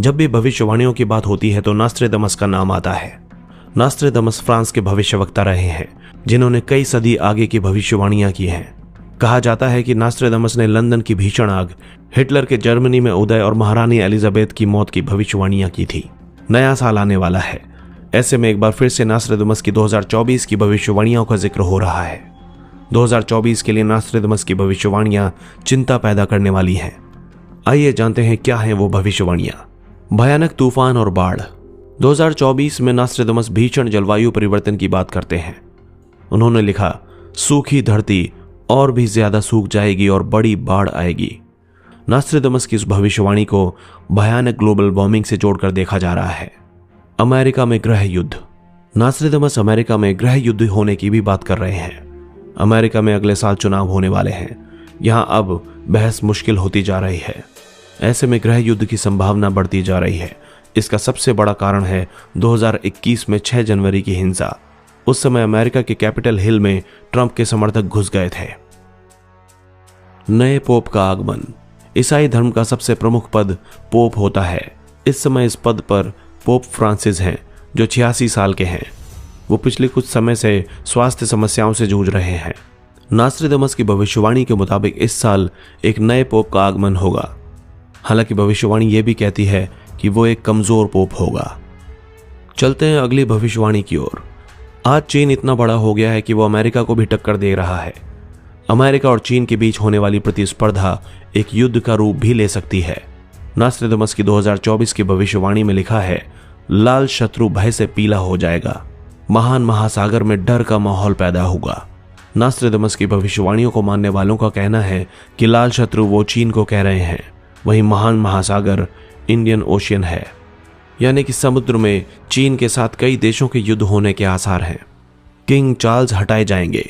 जब भी भविष्यवाणियों की बात होती है तो नास्ट्रेदमस का नाम आता है। नास्ट्रेदमस फ्रांस के भविष्यवक्ता रहे हैं जिन्होंने कई सदी आगे की भविष्यवाणियां की हैं। कहा जाता है कि नास्ट्रेदमस ने लंदन की भीषण आग, हिटलर के जर्मनी में उदय और महारानी एलिजाबेथ की मौत की भविष्यवाणियां की थी। नया साल आने वाला है, ऐसे में एक बार फिर से नास्ट्रेदमस की 2024 की भविष्यवाणियों का जिक्र हो रहा है। 2024 के लिए नास्ट्रेदमस की भविष्यवाणियां चिंता पैदा करने वाली हैं। आइए जानते हैं क्या हैं वो भविष्यवाणियां। भयानक तूफान और बाढ़। 2024 में नास्ट्रेदमस भीषण जलवायु परिवर्तन की बात करते हैं। उन्होंने लिखा, सूखी धरती और भी ज्यादा सूख जाएगी और बड़ी बाढ़ आएगी। नास्ट्रेदमस की इस भविष्यवाणी को भयानक ग्लोबल वार्मिंग से जोड़कर देखा जा रहा है। अमेरिका में गृह युद्ध। नास्ट्रेदमस अमेरिका में गृह युद्ध होने की भी बात कर रहे हैं। अमेरिका में अगले साल चुनाव होने वाले हैं। यहां अब बहस मुश्किल होती जा रही है। ऐसे में गृह युद्ध की संभावना बढ़ती जा रही है। इसका सबसे बड़ा कारण है 2021 में 6 जनवरी की हिंसा। उस समय अमेरिका के कैपिटल हिल में ट्रंप के समर्थक घुस गए थे। नए पोप का आगमन। ईसाई धर्म का सबसे प्रमुख पद पोप होता है। इस समय इस पद पर पोप फ्रांसिस हैं, जो 86 साल के हैं। वो पिछले कुछ समय से स्वास्थ्य समस्याओं से जूझ रहे हैं। नास्ट्रेदमस की भविष्यवाणी के मुताबिक इस साल एक नए पोप का आगमन होगा। हालांकि भविष्यवाणी यह भी कहती है कि वो एक कमजोर पोप होगा। चलते हैं अगली भविष्यवाणी की ओर। आज चीन इतना बड़ा हो गया है कि वो अमेरिका को भी टक्कर दे रहा है। अमेरिका और चीन के बीच होने वाली प्रतिस्पर्धा एक युद्ध का रूप भी ले सकती है। नास्ट्रेदमस की 2024 की भविष्यवाणी में लिखा है, लाल शत्रु भय से पीला हो जाएगा। महान महासागर में डर का माहौल पैदा होगा। नास्ट्रेदमस की भविष्यवाणियों को मानने वालों का कहना है कि लाल शत्रु वो चीन को कह रहे हैं, वहीं महान महासागर इंडियन ओशियन है, यानी कि समुद्र में चीन के साथ कई देशों के युद्ध होने के आसार हैं। किंग चार्ल्स हटाए जाएंगे।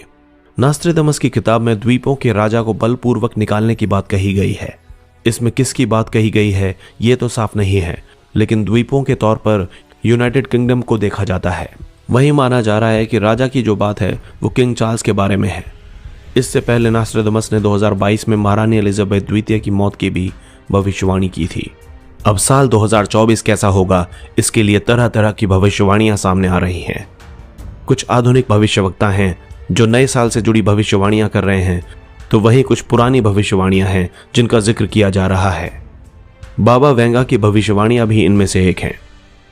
नास्ट्रेदमस की किताब में द्वीपों के राजा को बलपूर्वक निकालने की बात कही गई है। इसमें किसकी बात कही गई है ये तो साफ नहीं है, लेकिन द्वीपों के तौर पर यूनाइटेड किंगडम को देखा जाता है। वही माना जा रहा है कि राजा की जो बात है वो किंग चार्ल्स के बारे में है। इससे पहले नास्ट्रेदमस ने 2022 में महारानी एलिजाबेथ द्वितीय की मौत की भी भविष्यवाणी की थी। अब साल 2024 कैसा होगा, इसके लिए तरह तरह की भविष्यवाणियां सामने आ रही हैं। कुछ आधुनिक भविष्यवक्ता हैं जो नए साल से जुड़ी भविष्यवाणियां कर रहे हैं, तो वहीं कुछ पुरानी भविष्यवाणियां हैं जिनका जिक्र किया जा रहा है। बाबा वेंगा की भविष्यवाणियां भी इनमें से एक हैं।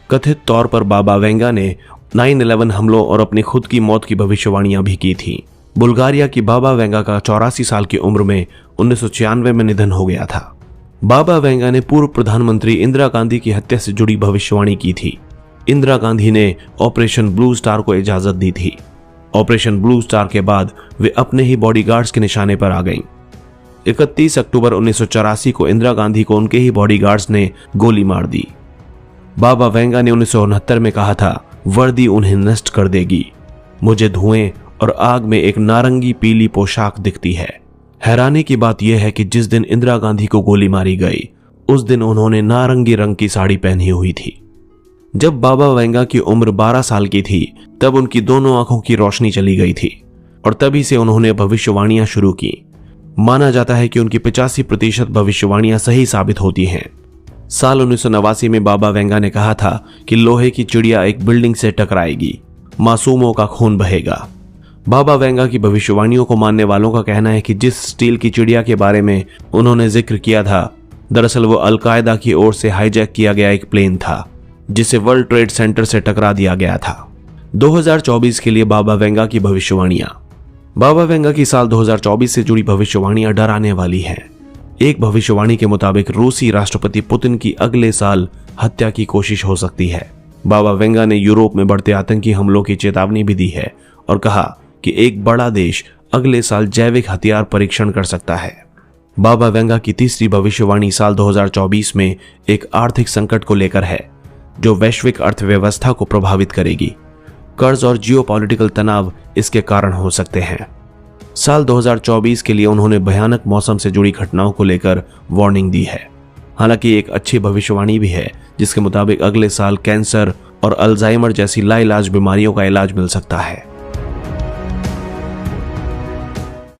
कथित तौर पर बाबा वेंगा ने 9/11 हमलों और अपनी खुद की मौत की भविष्यवाणियां भी की थी। बुल्गारिया की बाबा वेंगा का 84 साल की उम्र में 1996 में निधन हो गया था। बाबा वेंगा ने पूर्व प्रधानमंत्री इंदिरा गांधी की हत्या से जुड़ी भविष्यवाणी की थी। इंदिरा गांधी ने ऑपरेशन ब्लू स्टार को इजाजत दी थी। ऑपरेशन ब्लू स्टार के बाद वे अपने ही बॉडीगार्ड्स के निशाने पर आ गईं। 31 अक्टूबर 1984 को इंदिरा गांधी को उनके ही बॉडीगार्ड्स ने गोली मार दी। बाबा वेंगा ने 1969 में कहा था, वर्दी उन्हें नष्ट कर देगी। मुझे धुएं और आग में एक नारंगी पीली पोशाक दिखती है। हैरानी की बात यह है कि जिस दिन इंदिरा गांधी को गोली मारी गई उस दिन उन्होंने नारंगी रंग की साड़ी पहनी हुई थी। जब बाबा वेंगा की उम्र 12 साल की थी तब उनकी दोनों आंखों की रोशनी चली गई थी और तभी से उन्होंने भविष्यवाणियां शुरू की। माना जाता है कि उनकी 85% भविष्यवाणियां सही साबित होती हैं। साल 1989 में बाबा वेंगा ने कहा था कि लोहे की चिड़िया एक बिल्डिंग से टकराएगी, मासूमों का खून बहेगा। बाबा वेंगा की भविष्यवाणियों को मानने वालों का कहना है कि जिस स्टील की चिड़िया के बारे में उन्होंने जिक्र किया था, दरअसल वो अलकायदा की ओर से हाईजैक किया गया एक प्लेन था जिसे वर्ल्ड ट्रेड सेंटर से टकरा दिया गया था। 2024 के लिए बाबा वेंगा की भविष्यवाणियां। बाबा वेंगा की साल 2024 से जुड़ी भविष्यवाणियां डराने वाली हैं। एक भविष्यवाणी के मुताबिक रूसी राष्ट्रपति पुतिन की अगले साल हत्या की कोशिश हो सकती है। बाबा वेंगा ने यूरोप में बढ़ते आतंकी हमलों की चेतावनी भी दी है और कहा कि एक बड़ा देश अगले साल जैविक हथियार परीक्षण कर सकता है। बाबा वेंगा की तीसरी भविष्यवाणी साल 2024 में एक आर्थिक संकट को लेकर है जो वैश्विक अर्थव्यवस्था को प्रभावित करेगी। कर्ज और जियोपॉलिटिकल तनाव इसके कारण हो सकते हैं। साल 2024 के लिए उन्होंने भयानक मौसम से जुड़ी घटनाओं को लेकर वार्निंग दी है। हालांकि एक अच्छी भविष्यवाणी भी है जिसके मुताबिक अगले साल कैंसर और अल्जाइमर जैसी लाइलाज बीमारियों का इलाज मिल सकता है।